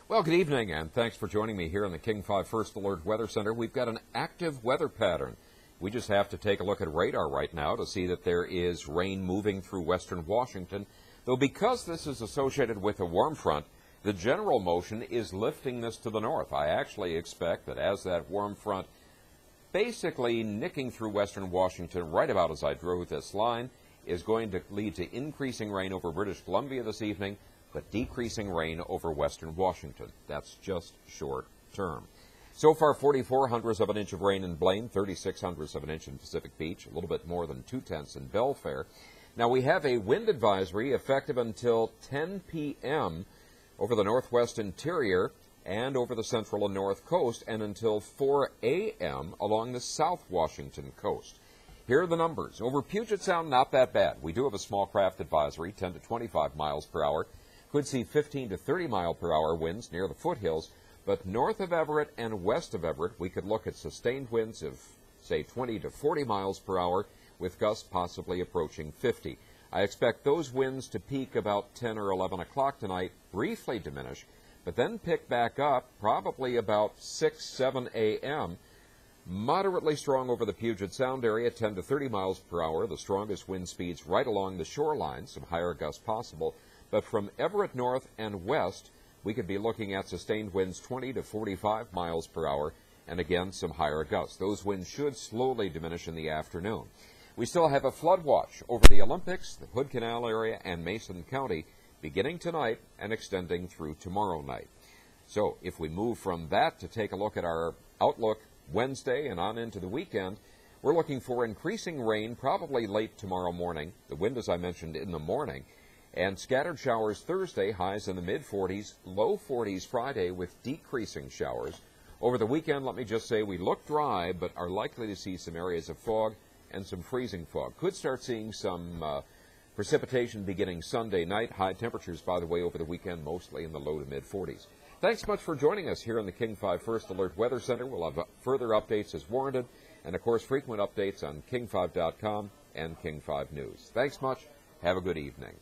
Well, good evening, and thanks for joining me here in the King 5 First Alert Weather Center. We've got an active weather pattern. We just have to take a look at radar right now to see that there is rain moving through western Washington. Though because this is associated with a warm front, the general motion is lifting this to the north. I actually expect that as that warm front basically nicking through western Washington right about as I drew this line is going to lead to increasing rain over British Columbia this evening, but decreasing rain over western Washington. That's just short term. So far, 44/100ths of an inch of rain in Blaine, 36/100ths of an inch in Pacific Beach, a little bit more than 2/10 in Belfair. Now, we have a wind advisory effective until 10 p.m. over the northwest interior and over the central and north coast, and until 4 a.m. along the south Washington coast. Here are the numbers. Over Puget Sound, not that bad. We do have a small craft advisory, 10 to 25 miles per hour. Could see 15 to 30 mile per hour winds near the foothills, but north of Everett and west of Everett, we could look at sustained winds of, say, 20 to 40 miles per hour, with gusts possibly approaching 50. I expect those winds to peak about 10 or 11 o'clock tonight, briefly diminish, but then pick back up probably about 6, 7 a.m., moderately strong over the Puget Sound area, 10 to 30 miles per hour, the strongest wind speeds right along the shoreline, some higher gusts possible. But from Everett north and west, we could be looking at sustained winds 20 to 45 miles per hour, and again, some higher gusts. Those winds should slowly diminish in the afternoon. We still have a flood watch over the Olympics, the Hood Canal area, and Mason County, beginning tonight and extending through tomorrow night. So if we move from that to take a look at our outlook Wednesday and on into the weekend, we're looking for increasing rain probably late tomorrow morning. The wind, as I mentioned, in the morning. And scattered showers Thursday, highs in the mid-40s, low 40s Friday with decreasing showers. Over the weekend, let me just say, we look dry, but are likely to see some areas of fog and some freezing fog. Could start seeing some precipitation beginning Sunday night. High temperatures, by the way, over the weekend, mostly in the low to mid-40s. Thanks much for joining us here in the King 5 First Alert Weather Center. We'll have further updates as warranted, and, of course, frequent updates on king5.com and King 5 News. Thanks much. Have a good evening.